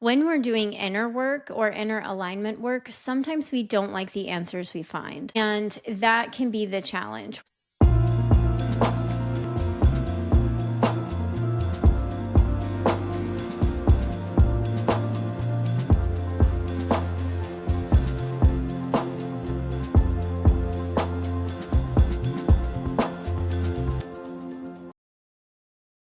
When we're doing inner work or inner alignment work, sometimes we don't like the answers we find. And that can be the challenge.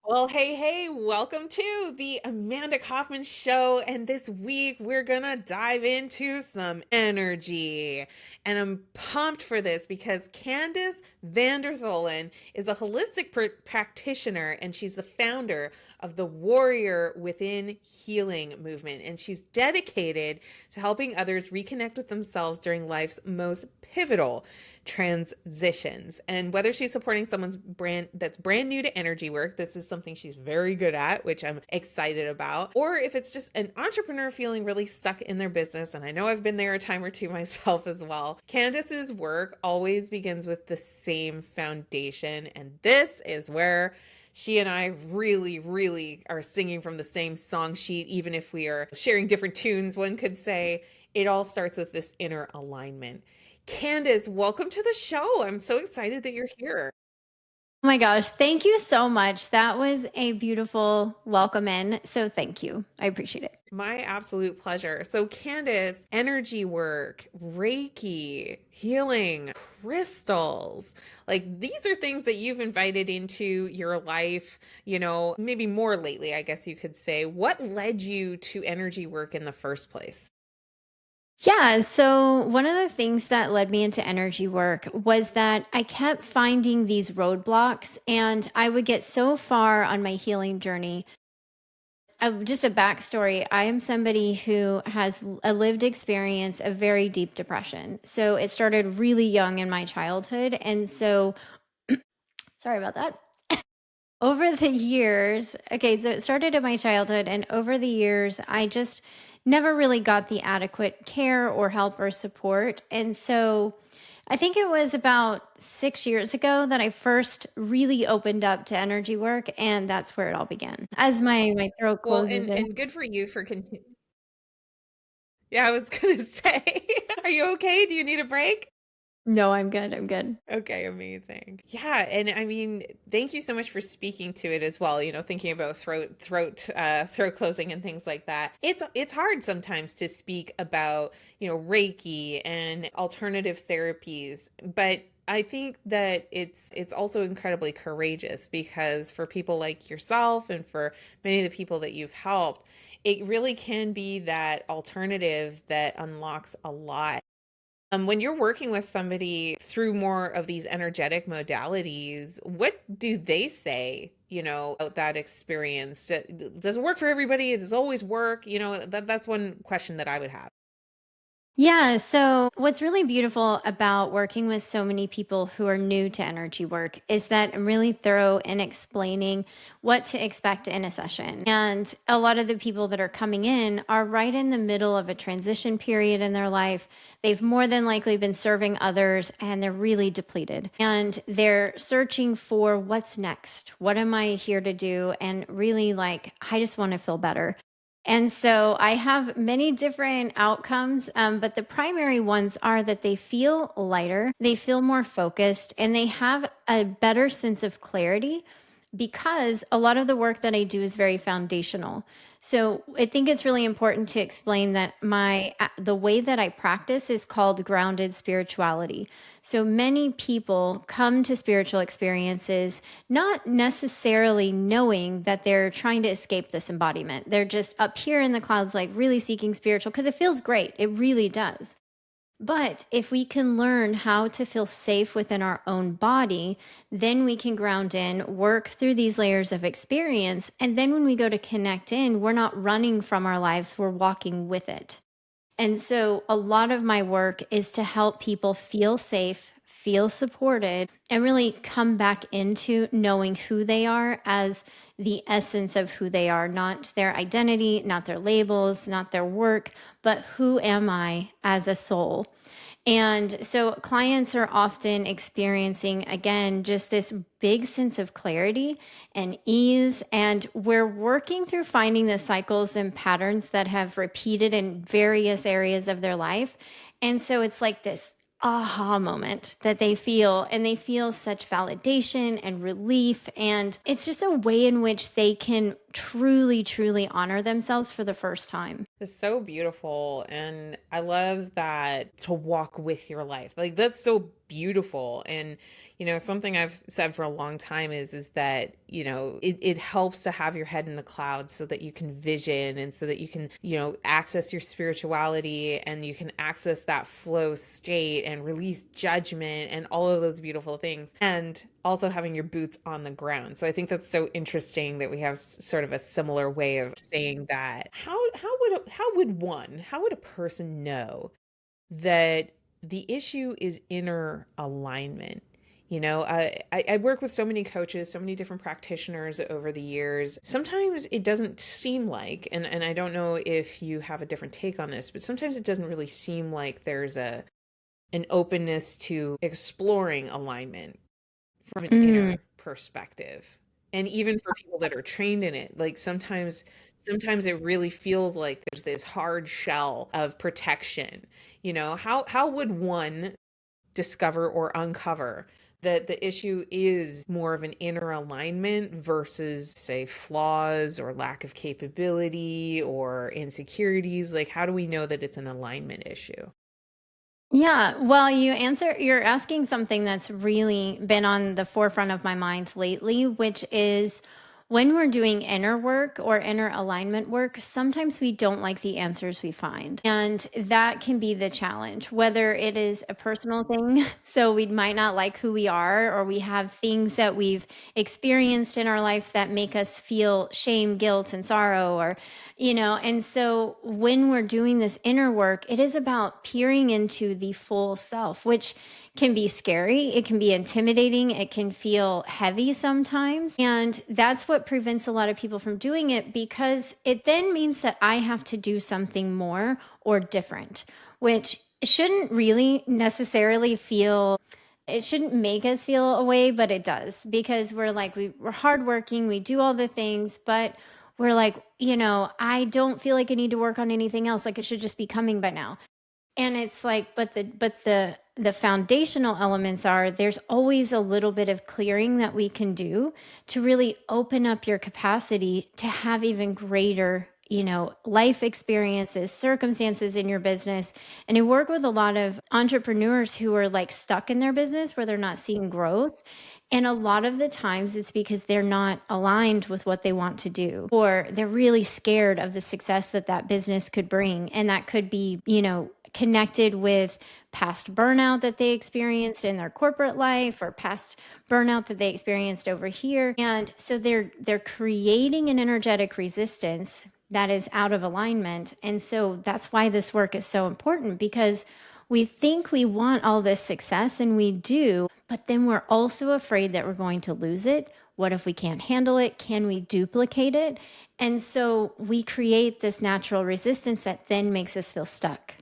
Well, hey, welcome to the Amanda Kaufman Show. And this week we're going to dive into some energy. And I'm pumped for this because Candice Van Dertholen is a holistic practitioner and she's the founder of the Warrior Within Healing movement. And she's dedicated to helping others reconnect with themselves during life's most pivotal transitions. And whether she's supporting someone's brand that's brand new to energy work, this is something she's very good at, which I'm excited about, or if it's just an entrepreneur feeling really stuck in their business, and I know I've been there a time or two myself as well. Candice's work always begins with the same foundation, and this is where she and I really are singing from the same song sheet, even if we are sharing different tunes, one could say. It all starts with this inner alignment. Candice, welcome to the show. I'm so excited that you're here. Oh my gosh, thank you so much. That was a beautiful welcome in. So thank you. I appreciate it. My absolute pleasure. So, Candice, energy work, Reiki, healing, crystals, like these are things that you've invited into your life, maybe more lately, I guess you could say. What led you to energy work in the first place? Yeah. So, one of the things that led me into energy work was that I kept finding these roadblocks, and I would get so far on my healing journey. Just a backstory, I am somebody who has a lived experience of very deep depression. So, it started really young in my childhood. And so, sorry about that. Over the years, okay, so it started in my childhood, and over the years, I just never really got the adequate care or help or support. And so I think it was about 6 years ago that I first really opened up to energy work, and that's where it all began. As my throat Well, closes in. and good for you for continuing. Yeah, I was gonna say, are you okay? Do you need a break? No, I'm good. I'm good. Okay, amazing. Yeah, and I mean, thank you so much for speaking to it as well. Thinking about throat closing and things like that. It's hard sometimes to speak about, Reiki and alternative therapies, but I think that it's also incredibly courageous because for people like yourself and for many of the people that you've helped, it really can be that alternative that unlocks a lot. When you're working with somebody through more of these energetic modalities, what do they say, about that experience? Does it work for everybody? Does it always work? That's one question that I would have. Yeah. So, what's really beautiful about working with so many people who are new to energy work is that I'm really thorough in explaining what to expect in a session. And a lot of the people that are coming in are right in the middle of a transition period in their life. They've more than likely been serving others and they're really depleted. And they're searching for what's next. What am I here to do? And really, like, I just want to feel better. And so I have many different outcomes, but the primary ones are that they feel lighter, they feel more focused, and they have a better sense of clarity because a lot of the work that I do is very foundational. So I think it's really important to explain that the way that I practice is called grounded spirituality. So many people come to spiritual experiences not necessarily knowing that they're trying to escape this embodiment. They're just up here in the clouds, like really seeking spiritual because it feels great. It really does. But if we can learn how to feel safe within our own body, then we can ground in, work through these layers of experience. And then when we go to connect in, we're not running from our lives, we're walking with it. And so a lot of my work is to help people feel safe, feel supported, and really come back into knowing who they are as the essence of who they are, not their identity, not their labels, not their work, but who am I as a soul? And so clients are often experiencing, again, just this big sense of clarity and ease. And we're working through finding the cycles and patterns that have repeated in various areas of their life. And so it's like this aha moment that they feel, and they feel such validation and relief. And it's just a way in which they can truly, truly honor themselves for the first time. It's so beautiful. And I love that to walk with your life. Like that's so beautiful. And, something I've said for a long time is that, it helps to have your head in the clouds so that you can vision and so that you can, access your spirituality and you can access that flow state and release judgment and all of those beautiful things. And also having your boots on the ground. So I think that's so interesting that we have sort of a similar way of saying that. How would a person know that the issue is inner alignment? I work with so many coaches, so many different practitioners over the years. Sometimes it doesn't seem like, and I don't know if you have a different take on this, but sometimes it doesn't really seem like there's an openness to exploring alignment from an Mm. inner perspective. And even for people that are trained in it, like sometimes it really feels like there's this hard shell of protection. How would one discover or uncover that the issue is more of an inner alignment versus, say, flaws or lack of capability or insecurities? Like, how do we know that it's an alignment issue? Yeah, well, you're asking something that's really been on the forefront of my mind lately, which is when we're doing inner work or inner alignment work, sometimes we don't like the answers we find. And that can be the challenge, whether it is a personal thing. So we might not like who we are, or we have things that we've experienced in our life that make us feel shame, guilt, and sorrow, or and so when we're doing this inner work, it is about peering into the full self, which can be scary. It can be intimidating. It can feel heavy sometimes. And that's what prevents a lot of people from doing it, because it then means that I have to do something more or different, which shouldn't really necessarily feel, it shouldn't make us feel a way, but it does, because we're hardworking, we do all the things, but we're like, I don't feel like I need to work on anything else. Like it should just be coming by now. And it's like, but the foundational elements are, there's always a little bit of clearing that we can do to really open up your capacity to have even greater, life experiences, circumstances in your business. And I work with a lot of entrepreneurs who are like stuck in their business where they're not seeing growth. And a lot of the times it's because they're not aligned with what they want to do, or they're really scared of the success that that business could bring. And that could be, connected with past burnout that they experienced in their corporate life, or past burnout that they experienced over here. And so they're creating an energetic resistance that is out of alignment. And so that's why this work is so important, because we think we want all this success, and we do, but then we're also afraid that we're going to lose it. What if we can't handle it? Can we duplicate it? And so we create this natural resistance that then makes us feel stuck.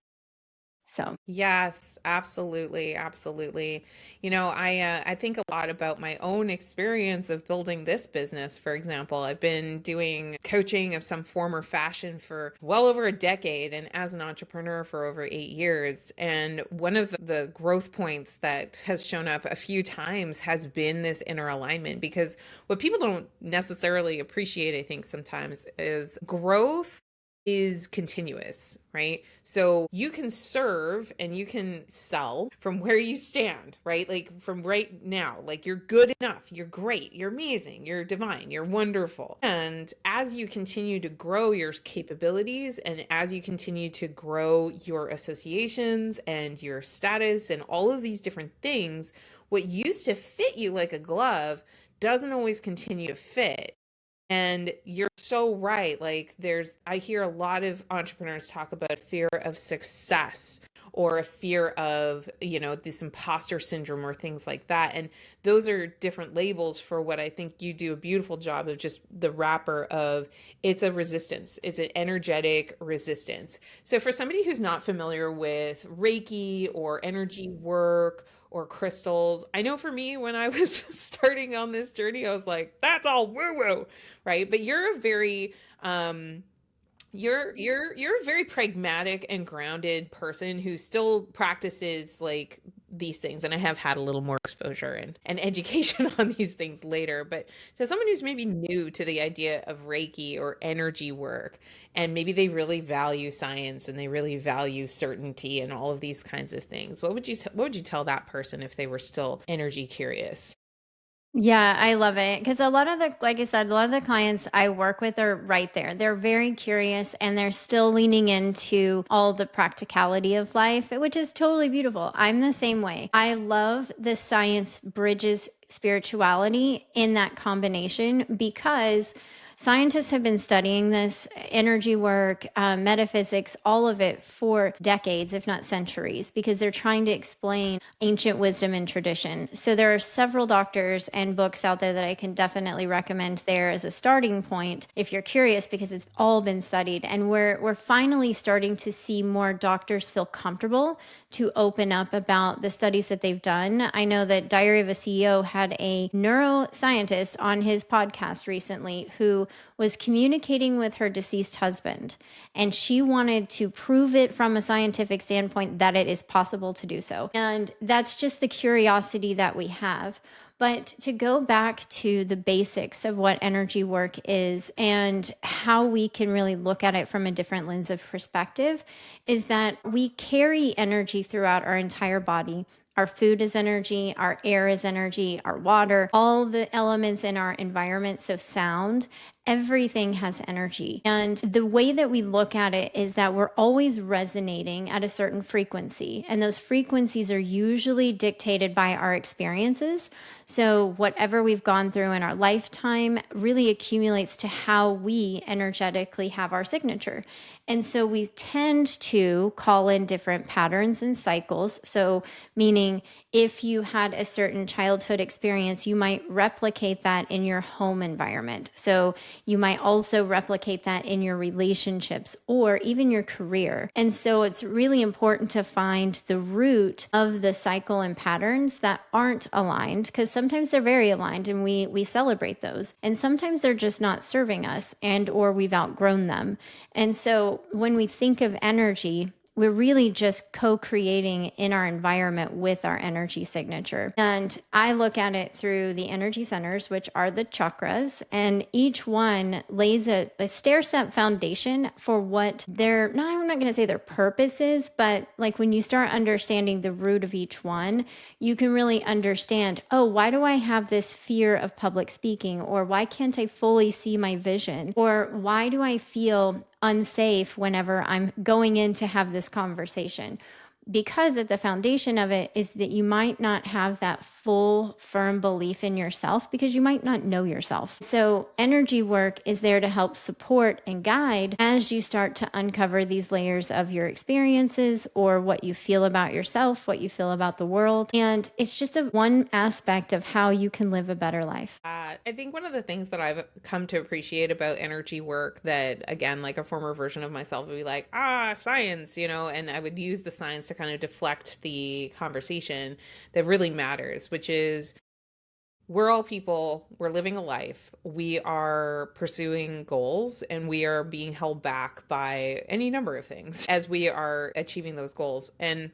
So, Yes, absolutely, absolutely. I think a lot about my own experience of building this business. For example, I've been doing coaching of some form or fashion for well over a decade, and as an entrepreneur for over 8 years. And one of the growth points that has shown up a few times has been this inner alignment, because what people don't necessarily appreciate, I think, sometimes is growth is continuous, right? So you can serve and you can sell from where you stand, right? Like from right now, like you're good enough, you're great, you're amazing, you're divine, you're wonderful. And as you continue to grow your capabilities and as you continue to grow your associations and your status and all of these different things, what used to fit you like a glove doesn't always continue to fit. And you're so right. Like I hear a lot of entrepreneurs talk about fear of success or a fear of, this imposter syndrome or things like that. And those are different labels for what I think you do a beautiful job of, just the wrapper of, it's a resistance. It's an energetic resistance. So for somebody who's not familiar with Reiki or energy work or crystals, I know for me, when I was starting on this journey, I was like, that's all woo woo, right? But you're a very you're a very pragmatic and grounded person who still practices like these things. And I have had a little more exposure and education on these things later. But to someone who's maybe new to the idea of Reiki or energy work, and maybe they really value science and they really value certainty and all of these kinds of things, what would you tell that person if they were still energy curious? Yeah, I love it because a lot of the, like I said, a lot of the clients I work with are right there. They're very curious and they're still leaning into all the practicality of life, which is totally beautiful. I'm the same way. I love the science bridges spirituality in that combination because scientists have been studying this energy work, metaphysics, all of it for decades, if not centuries, because they're trying to explain ancient wisdom and tradition. So there are several doctors and books out there that I can definitely recommend there as a starting point if you're curious, because it's all been studied. And we're finally starting to see more doctors feel comfortable to open up about the studies that they've done. I know that Diary of a CEO had a neuroscientist on his podcast recently who was communicating with her deceased husband, and she wanted to prove it from a scientific standpoint that it is possible to do so. And that's just the curiosity that we have. But to go back to the basics of what energy work is and how we can really look at it from a different lens of perspective, is that we carry energy throughout our entire body. Our food is energy, our air is energy, our water, all the elements in our environment. So, sound, everything has energy. And the way that we look at it is that we're always resonating at a certain frequency. And those frequencies are usually dictated by our experiences. So, whatever we've gone through in our lifetime really accumulates to how we energetically have our signature. And so, we tend to call in different patterns and cycles. So, meaning if you had a certain childhood experience, you might replicate that in your home environment. So you might also replicate that in your relationships or even your career. And so it's really important to find the root of the cycle and patterns that aren't aligned, because sometimes they're very aligned and we celebrate those. And sometimes they're just not serving us and or we've outgrown them. And so when we think of energy, we're really just co-creating in our environment with our energy signature. And I look at it through the energy centers, which are the chakras, and each one lays a stair-step foundation for what their, no, I'm not going to say their purpose is, but like when you start understanding the root of each one, you can really understand, oh, why do I have this fear of public speaking? Or why can't I fully see my vision? Or why do I feel unsafe whenever I'm going in to have this conversation? Because at the foundation of it is that you might not have that full, firm belief in yourself because you might not know yourself. So, energy work is there to help support and guide as you start to uncover these layers of your experiences or what you feel about yourself, what you feel about the world. And it's just one aspect of how you can live a better life. I think one of the things that I've come to appreciate about energy work, that again, like a former version of myself would be like, science, and I would use the science to kind of deflect the conversation that really matters, which is, we're all people, we're living a life, we are pursuing goals, and we are being held back by any number of things as we are achieving those goals. And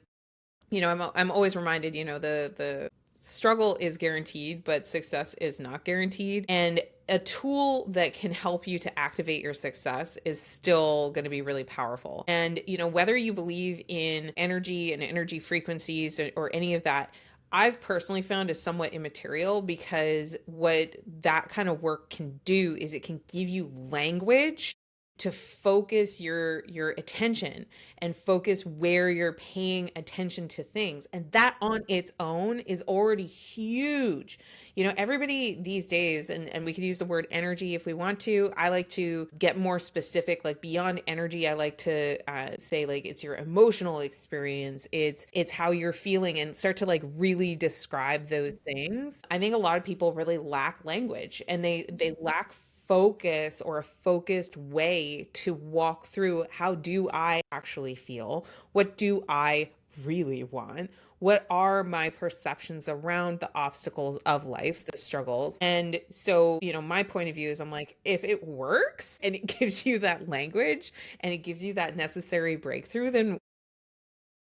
I'm always reminded, the struggle is guaranteed, but success is not guaranteed. And a tool that can help you to activate your success is still going to be really powerful. And, whether you believe in energy and energy frequencies or any of that, I've personally found is somewhat immaterial, because what that kind of work can do is it can give you language to focus your attention and focus where you're paying attention to things. And that on its own is already huge. Everybody these days, and we could use the word energy if we want to. I like to get more specific, like beyond energy. I like to say like it's your emotional experience, it's how you're feeling, and start to like really describe those things. I think a lot of people really lack language, and they lack focus or a focused way to walk through how do I actually feel? What do I really want? What are my perceptions around the obstacles of life, the struggles? And so, my point of view is I'm like, if it works and it gives you that language and it gives you that necessary breakthrough, then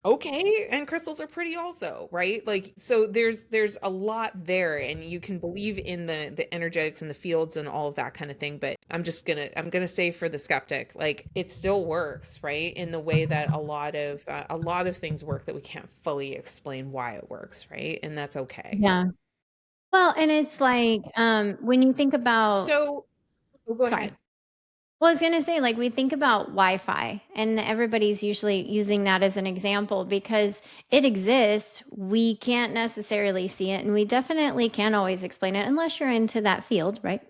okay. And crystals are pretty also, right? Like, so there's a lot there, and you can believe in the energetics and the fields and all of that kind of thing. But I'm gonna say, for the skeptic, like, it still works, right? In the way that a lot of things work that we can't fully explain why it works, right? And that's okay. Yeah. Well, and it's like, when you think about So, oh, go sorry. ahead. Well, I was gonna say, like, we think about Wi-Fi, and everybody's usually using that as an example because it exists. We can't necessarily see it, and we definitely can't always explain it unless you're into that field, right?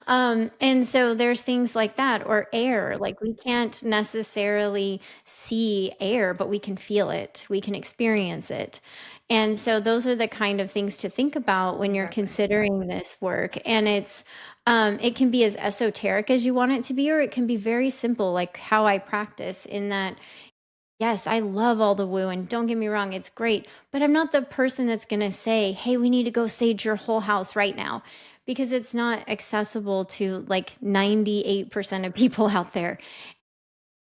And so there's things like that, or air. Like, we can't necessarily see air, but we can feel it, we can experience it. And so those are the kind of things to think about when you're Exactly. considering this work. And it can be as esoteric as you want it to be, or it can be very simple, like how I practice, in that yes, I love all the woo, and don't get me wrong, it's great, but I'm not the person that's gonna say, "Hey, we need to go sage your whole house right now," because it's not accessible to, like, 98% of people out there.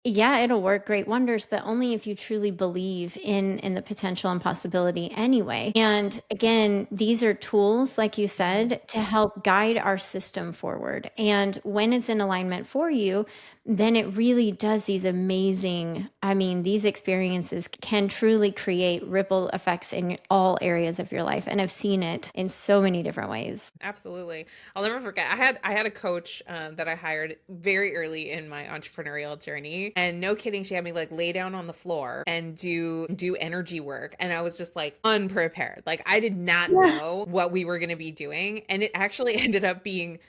Yeah, it'll work great wonders, but only if you truly believe in the potential and possibility anyway. And again, these are tools, like you Mhm. said, to help guide our system forward. And when it's in alignment for you, then it really does these amazing, I mean, these experiences can truly create ripple effects in all areas of your life. And I've seen it in so many different ways. Absolutely. I'll never forget. I had a coach that I hired very early in my entrepreneurial journey, and no kidding, she had me like lay down on the floor and do energy work, and I was just like unprepared. Like, I did not Yeah. know what we were going to be doing, and it actually ended up being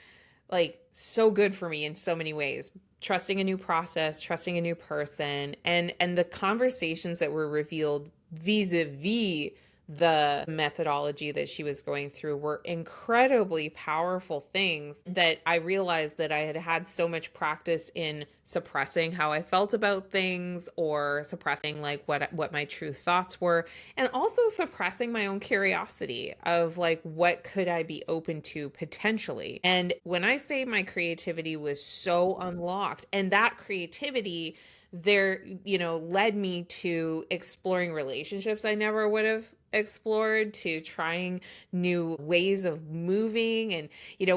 like so good for me in so many ways. Trusting a new process, trusting a new person, and the conversations that were revealed vis-a-vis the methodology that she was going through were incredibly powerful things that I realized that I had had so much practice in suppressing how I felt about things, or suppressing like what my true thoughts were, and also suppressing my own curiosity of like what could I be open to potentially. And when I say my creativity was so unlocked, and that creativity there, led me to exploring relationships I never would have explored, to trying new ways of moving. And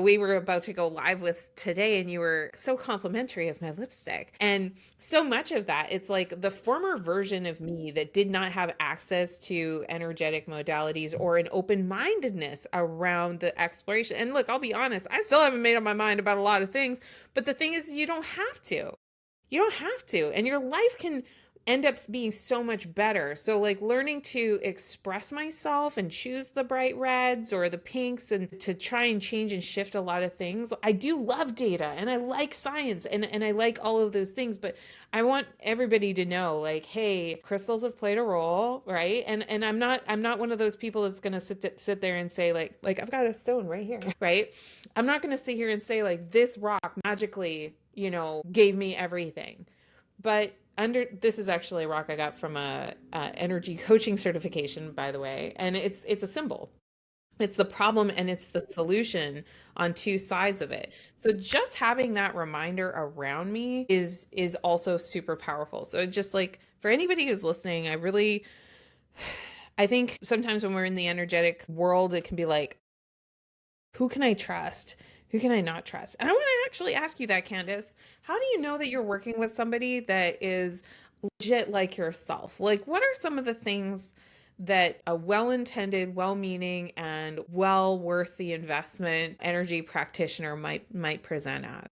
we were about to go live with today, and you were so complimentary of my lipstick. And so much of that, it's like the former version of me that did not have access to energetic modalities or an open-mindedness around the exploration. And look, I'll be honest, I still haven't made up my mind about a lot of things, but the thing is, you don't have to. You don't have to. And your life can end up being so much better. So, like, learning to express myself and choose the bright reds or the pinks, and to try and change and shift a lot of things. I do love data, and I like science, and I like all of those things, but I want everybody to know, like, hey, crystals have played a role, right? And I'm not one of those people that's gonna sit there and say like I've got a stone right here, right? I'm not gonna sit here and say like this rock magically, gave me everything. But under this is actually a rock I got from a energy coaching certification, by the way, and it's a symbol. It's the problem and it's the solution on two sides of it. So just having that reminder around me is also super powerful. So just like for anybody who's listening, I think sometimes when we're in the energetic world, it can be like, who can I trust? Who can I not trust? And I want to actually ask you that, Candice. How do you know that you're working with somebody that is legit like yourself? Like, what are some of the things that a well intended, well meaning, and well worth the investment energy practitioner might present as?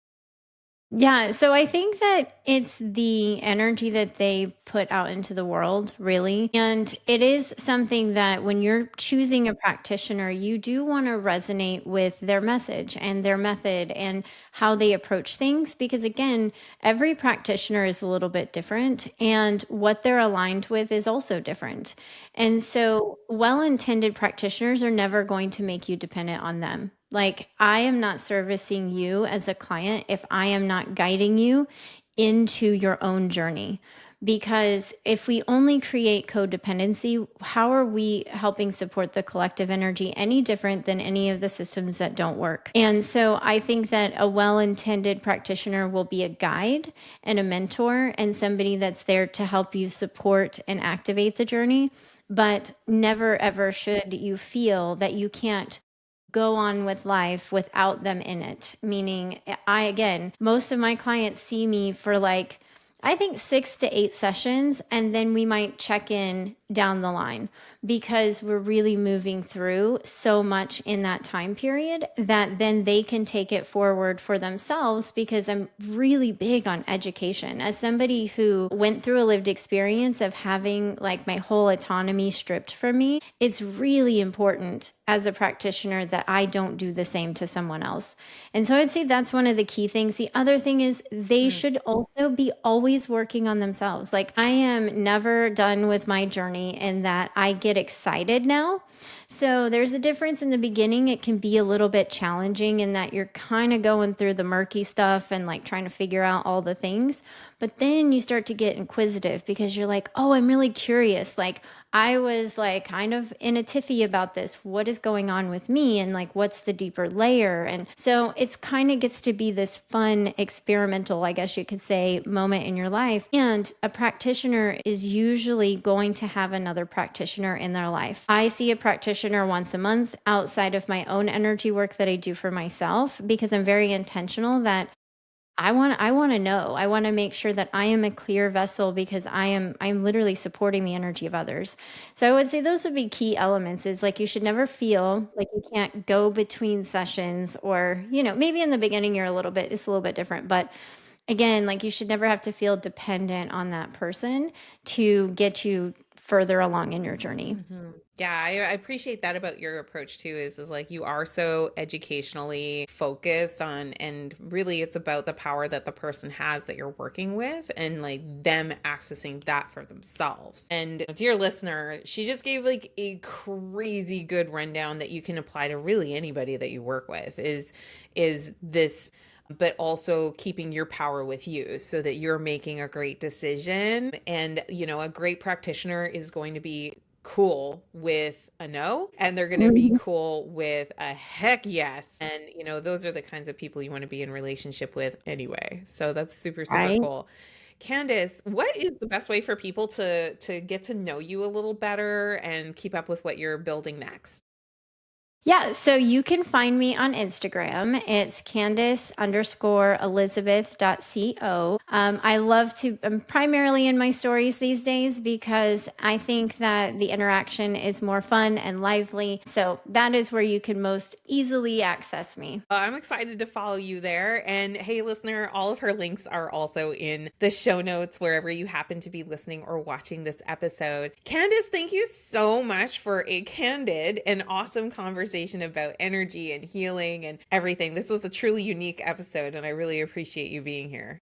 Yeah, so I think that it's the energy that they put out into the world, really. And it is something that when you're choosing a practitioner, you do want to resonate with their message and their method and how they approach things. Because again, every practitioner is a little bit different, and what they're aligned with is also different. And so, well intended practitioners are never going to make you dependent on them. Like, I am not servicing you as a client if I am not guiding you into your own journey. Because if we only create codependency, how are we helping support the collective energy any different than any of the systems that don't work? And so I think that a well intended practitioner will be a guide and a mentor and somebody that's there to help you support and activate the journey. But never ever should you feel that you can't go on with life without them in it. Meaning, again, most of my clients see me for like, I think 6 to 8 sessions, and then we might check in down the line because we're really moving through so much in that time period that then they can take it forward for themselves because I'm really big on education. As somebody who went through a lived experience of having like my whole autonomy stripped from me, it's really important as a practitioner that I don't do the same to someone else. And so I'd say that's one of the key things. The other thing is they Mm, should also be always working on themselves. Like I am never done with my journey in that I get excited now. So there's a difference in the beginning. It can be a little bit challenging in that you're kind of going through the murky stuff and like trying to figure out all the things. But then you start to get inquisitive because you're like, oh, I'm really curious. Like, I was like kind of in a tiffy about this. What is going on with me? And like, what's the deeper layer? And so it's kind of gets to be this fun, experimental, I guess you could say, moment in your life. And a practitioner is usually going to have another practitioner in their life. I see a practitioner once a month outside of my own energy work that I do for myself because I'm very intentional that I want to know. I want to make sure that I am a clear vessel because I'm literally supporting the energy of others. So I would say those would be key elements is like you should never feel like you can't go between sessions or, maybe in the beginning it's a little bit different, but again, like you should never have to feel dependent on that person to get you further along in your journey. Yeah, I appreciate that about your approach too. Is like you are so educationally focused on, and really it's about the power that the person has that you're working with, and like them accessing that for themselves. And dear listener, she just gave like a crazy good rundown that you can apply to really anybody that you work with. Is this, but also keeping your power with you so that you're making a great decision. And, a great practitioner is going to be cool with a no, and they're going to be Mhm. cool with a heck yes. And, those are the kinds of people you want to be in relationship with anyway. So that's super, super Right? cool. Candice, what is the best way for people to get to know you a little better and keep up with what you're building next? Yeah, so you can find me on Instagram. It's Candice_Elizabeth.co. I love to, I'm primarily in my stories these days because I think that the interaction is more fun and lively. So that is where you can most easily access me. I'm excited to follow you there. And hey, listener, all of her links are also in the show notes wherever you happen to be listening or watching this episode. Candice, thank you so much for a candid and awesome conversation about energy and healing and everything. This was a truly unique episode, and I really appreciate you being here.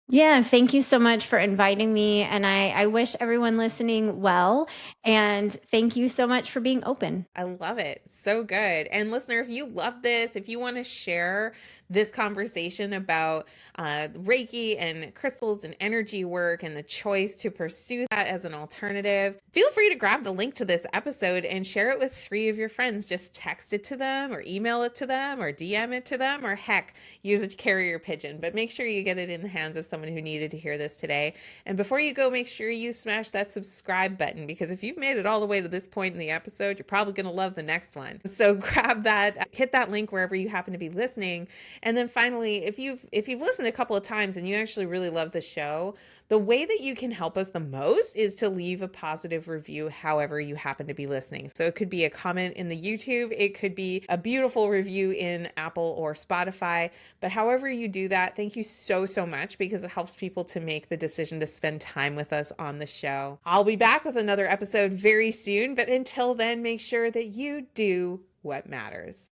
Yeah, thank you so much for inviting me. And I wish everyone listening well. And thank you so much for being open. I love it. So good. And listener, if you love this, if you want to share this conversation about Reiki and crystals and energy work and the choice to pursue that as an alternative, feel free to grab the link to this episode and share it with 3 of your friends. Just text it to them or email it to them or DM it to them, or heck, use a carrier pigeon. But make sure you get it in the hands of someone who needed to hear this today. And before you go, make sure you smash that subscribe button, because if you've made it all the way to this point in the episode, you're probably going to love the next one. So grab that, hit that link wherever you happen to be listening, And then finally, if you've listened a couple of times and you actually really love the show, the way that you can help us the most is to leave a positive review however you happen to be listening. So it could be a comment in the YouTube, it could be a beautiful review in Apple or Spotify, but however you do that, thank you so, so much because it helps people to make the decision to spend time with us on the show. I'll be back with another episode very soon, but until then, make sure that you do what matters.